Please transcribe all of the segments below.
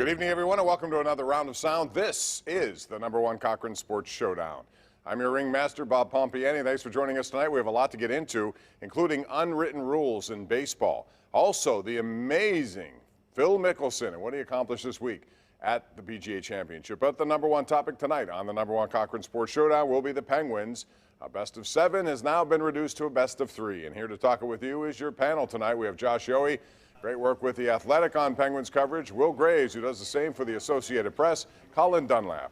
Good evening, everyone, and welcome to another round of sound. This is the #1 Cochran Sports Showdown. I'm your ringmaster, Bob Pompeani. Thanks for joining us tonight. We have a lot to get into, including unwritten rules in baseball. Also, the amazing Phil Mickelson and what he accomplished this week at the PGA Championship. But the #1 topic tonight on the #1 Cochran Sports Showdown will be the Penguins. A best of 7 has now been reduced to a best of 3. And here to talk it with you is your panel tonight. We have Josh Yohe. Great work with The Athletic on Penguins coverage. Will Graves, who does the same for the Associated Press. Colin Dunlap,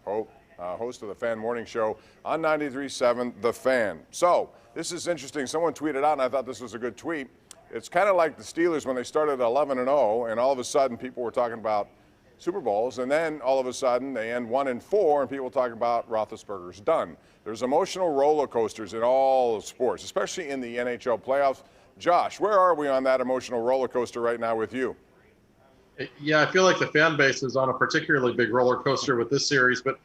host of the Fan Morning Show on 93.7 The Fan. So this is interesting. Someone tweeted out, and I thought this was a good tweet. It's kind of like the Steelers when they started 11-0, and all of a sudden people were talking about Super Bowls, and then all of a sudden they end 1-4, and people talk about Roethlisberger's done. There's emotional roller coasters in all sports, especially in the NHL playoffs. Josh, where are we on that emotional roller coaster right now with you? Yeah, I feel like the fan base is on a particularly big roller coaster with this series. But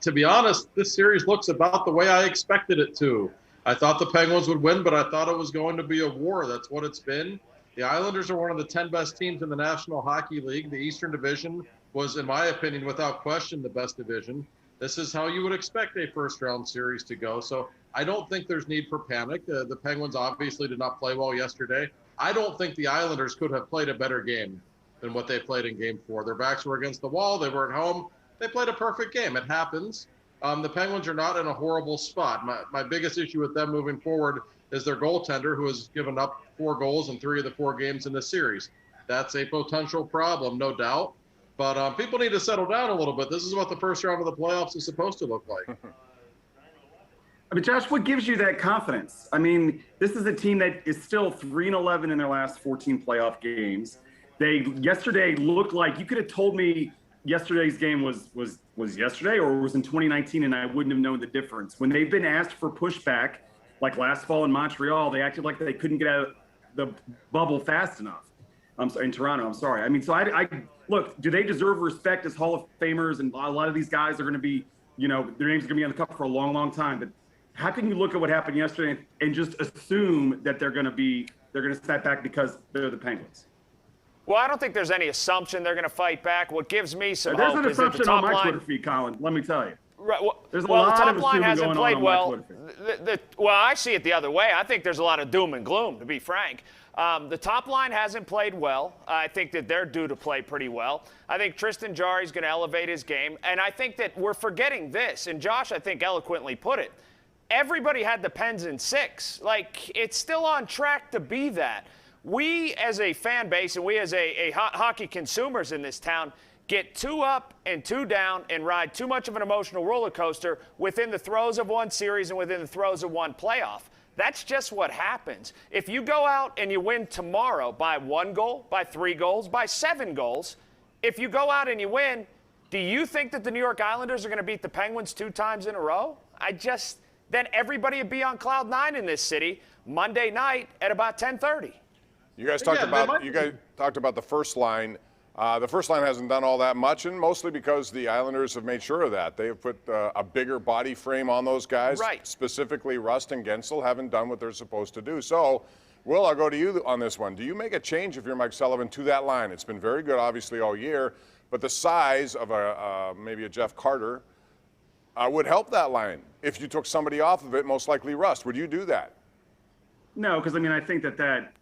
to be honest, this series looks about the way I expected it to. I thought the Penguins would win, but I thought it was going to be a war. That's what it's been. The Islanders are one of the 10 best teams in the National Hockey League. The Eastern Division was, in my opinion, without question, the best division. This is how you would expect a first-round series to go. So I don't think there's need for panic. The Penguins obviously did not play well yesterday. I don't think the Islanders could have played a better game than what they played in Game 4. Their backs were against the wall. They weren't home. They played a perfect game. It happens. The Penguins are not in a horrible spot. My biggest issue with them moving forward is their goaltender, who has given up 4 goals in 3 of the 4 games in this series. That's a potential problem, no doubt. But people need to settle down a little bit. This is what the first round of the playoffs is supposed to look like. I mean, Josh, what gives you that confidence? I mean, this is a team that is still 3-11 in their last 14 playoff games. They yesterday looked like you could have told me yesterday's game was yesterday or was in 2019, and I wouldn't have known the difference. When they've been asked for pushback, like last fall in Montreal, they acted like they couldn't get out of the bubble fast enough. I'm sorry, in Toronto. I'm sorry. I mean, so I look. Do they deserve respect as Hall of Famers? And a lot of these guys are going to be, their names are going to be on the cup for a long, long time. But how can you look at what happened yesterday and just assume that they're going to step back because they're the Penguins? Well, I don't think there's any assumption they're going to fight back. What gives me some there's hope an is that the assumption top on my line, Twitter feed, Colin. Let me tell you. Right, there's a the lot top of line assuming hasn't going played on well. my Twitter feed. Well, I see it the other way. I think there's a lot of doom and gloom, to be frank. The top line hasn't played well. I think that they're due to play pretty well. I think Tristan Jarry's going to elevate his game. And I think that we're forgetting this. And Josh, I think, eloquently put it. Everybody had the Pens in 6. Like, it's still on track to be that. We, as a fan base, and we as a hockey consumers in this town, get 2 up and 2 down and ride too much of an emotional roller coaster within the throes of one series and within the throes of one playoff. That's just what happens. If you go out and you win tomorrow by 1 goal, by 3 goals, by 7 goals, if you go out and you win, do you think that the New York Islanders are going to beat the Penguins 2 times in a row? Then everybody would be on cloud 9 in this city Monday night at about 10:30. You guys talked about the first line. The first line hasn't done all that much, and mostly because the Islanders have made sure of that. They have put a bigger body frame on those guys. Right. Specifically, Rust and Gensel haven't done what they're supposed to do. So, Will, I'll go to you on this one. Do you make a change if you're Mike Sullivan to that line? It's been very good, obviously, all year, but the size of maybe a Jeff Carter would help that line. If you took somebody off of it, most likely Rust. Would you do that? No, because, I mean, I think that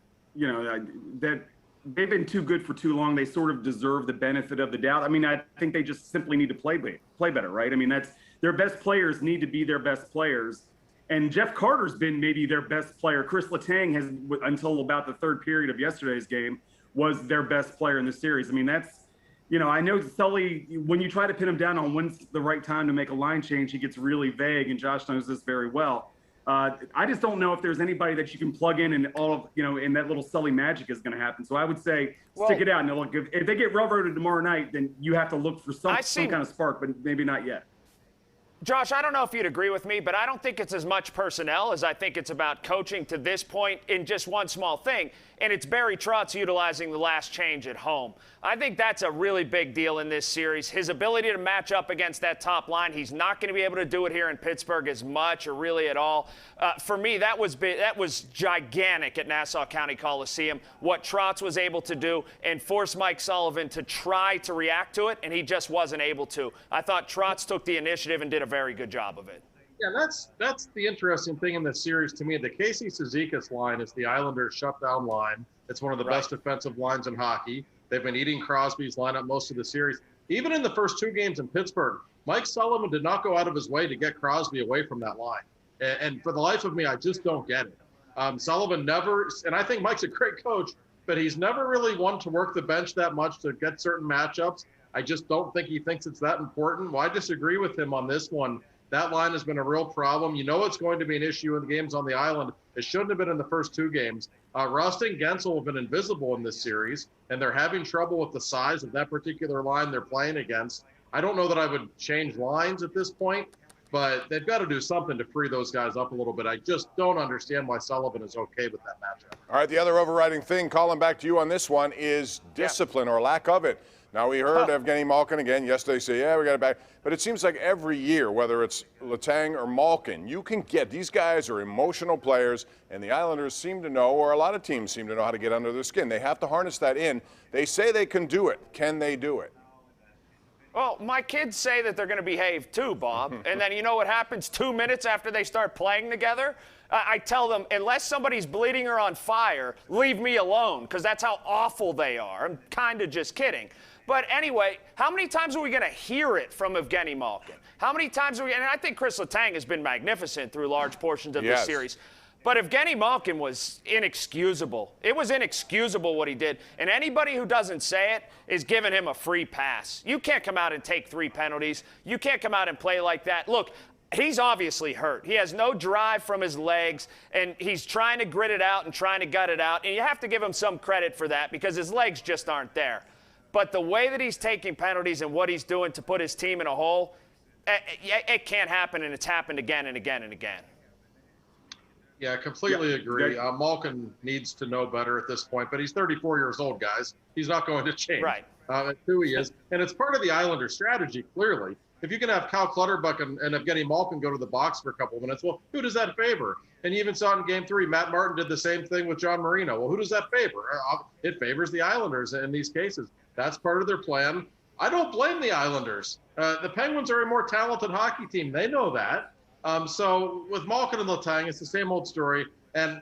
they've been too good for too long. They sort of deserve the benefit of the doubt. I mean, I think they just simply need to play better, right? I mean, that's their best players need to be their best players. And Jeff Carter's been maybe their best player. Chris Letang has, until about the 3rd period of yesterday's game, was their best player in the series. I mean, that's, I know Sully, when you try to pin him down on when's the right time to make a line change, he gets really vague, and Josh knows this very well. I just don't know if there's anybody that you can plug in and all of, and that little Sully magic is going to happen. So I would say stick it out. And look, if they get railroaded tomorrow night, then you have to look for some kind of spark, but maybe not yet. Josh, I don't know if you'd agree with me, but I don't think it's as much personnel as I think it's about coaching to this point in just one small thing, and it's Barry Trotz utilizing the last change at home. I think that's a really big deal in this series. His ability to match up against that top line, he's not going to be able to do it here in Pittsburgh as much or really at all. For me, that was gigantic at Nassau County Coliseum, what Trotz was able to do and force Mike Sullivan to try to react to it, and he just wasn't able to. I thought Trotz took the initiative and did a very good job of it. Yeah, that's the interesting thing in this series to me. The Casey Cizikas line is the Islanders' shutdown line. It's one of the best defensive lines in hockey. They've been eating Crosby's lineup most of the series. Even in the first two games in Pittsburgh, Mike Sullivan did not go out of his way to get Crosby away from that line. And for the life of me, I just don't get it. Sullivan never, and I think Mike's a great coach, but he's never really wanted to work the bench that much to get certain matchups. I just don't think he thinks it's that important. Well, I disagree with him on this one. That line has been a real problem. You know it's going to be an issue in the games on the island. It shouldn't have been in the first two games. Rust and Gensel have been invisible in this series, and they're having trouble with the size of that particular line they're playing against. I don't know that I would change lines at this point, but they've got to do something to free those guys up a little bit. I just don't understand why Sullivan is okay with that matchup. All right, the other overriding thing, Colin, back to you on this one, is discipline or lack of it. Now, we heard Evgeny Malkin again yesterday say, yeah, we got it back. But it seems like every year, whether it's Letang or Malkin, you can get, these guys are emotional players, and the Islanders seem to know, or a lot of teams seem to know how to get under their skin. They have to harness that in. They say they can do it. Can they do it? Well, my kids say that they're going to behave too, Bob. And then you know what happens 2 minutes after they start playing together? I tell them, unless somebody's bleeding or on fire, leave me alone, because that's how awful they are. I'm kind of just kidding. But anyway, how many times are we going to hear it from Evgeny Malkin? How many times are we – and I think Chris Letang has been magnificent through large portions of this series. But Evgeny Malkin was inexcusable. It was inexcusable what he did. And anybody who doesn't say it is giving him a free pass. You can't come out and take 3 penalties. You can't come out and play like that. Look, he's obviously hurt. He has no drive from his legs, and he's trying to grit it out and trying to gut it out. And you have to give him some credit for that because his legs just aren't there. But the way that he's taking penalties and what he's doing to put his team in a hole, it can't happen, and it's happened again and again and again. Yeah, completely agree. Malkin needs to know better at this point, but he's 34 years old, guys. He's not going to change. Right. That's who he is. And it's part of the Islanders' strategy, clearly. If you can have Kyle Clutterbuck and Evgeny Malkin go to the box for a couple of minutes, well, who does that favor? And you even saw it in Game 3. Matt Martin did the same thing with John Marino. Well, who does that favor? It favors the Islanders in these cases. That's part of their plan. I don't blame the Islanders. The Penguins are a more talented hockey team. They know that. So with Malkin and Letang, it's the same old story. And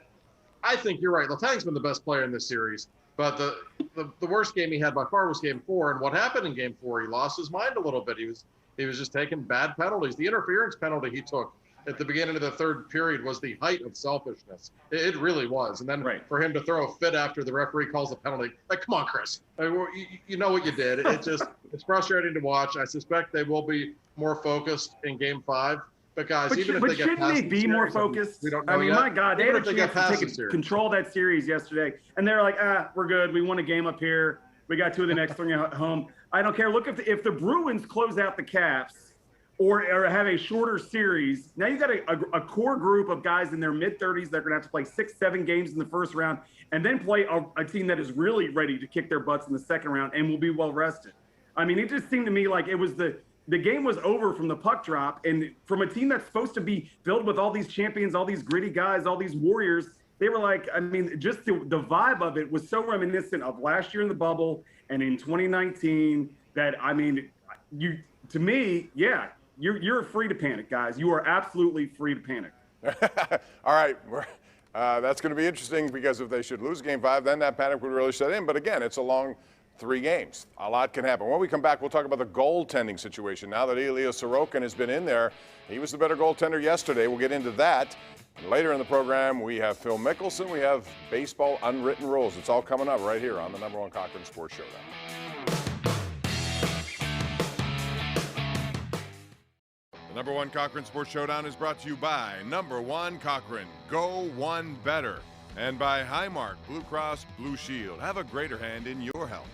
I think you're right. Letang's been the best player in this series. But the worst game he had by far was Game 4. And what happened in Game 4, he lost his mind a little bit. He was just taking bad penalties. The interference penalty he took at the beginning of the third period was the height of selfishness. It really was. And then for him to throw a fit after the referee calls the penalty, like, come on, Chris. You know what you did. It's frustrating to watch. I suspect they will be more focused in Game 5. But guys, even if they get past shouldn't they be more focused? We don't know I mean, yet. my God, they had a chance to take control of that series yesterday, and they're like, we're good. We won a game up here. We got 2 of the next 3 at home. I don't care. Look, if the Bruins close out the Caps or have a shorter series, now you got a core group of guys in their mid-30s that are going to have to play 6-7 games in the first round and then play a team that is really ready to kick their butts in the second round and will be well rested. I mean, it just seemed to me like it was the game was over from the puck drop, and from a team that's supposed to be filled with all these champions, all these gritty guys, all these warriors, they were like, I mean, just the vibe of it was so reminiscent of last year in the bubble and in 2019 that, I mean, you're free to panic, guys. You are absolutely free to panic. All right. That's going to be interesting because if they should lose Game 5, then that panic would really set in. But again, it's a long 3 games. A lot can happen. When we come back, we'll talk about the goaltending situation. Now that Ilya Sorokin has been in there, he was the better goaltender yesterday. We'll get into that. And later in the program, we have Phil Mickelson. We have baseball unwritten rules. It's all coming up right here on the #1 Cochran Sports Showdown. The #1 Cochran Sports Showdown is brought to you by #1 Cochran. Go one better. And by Highmark Blue Cross Blue Shield. Have a greater hand in your health.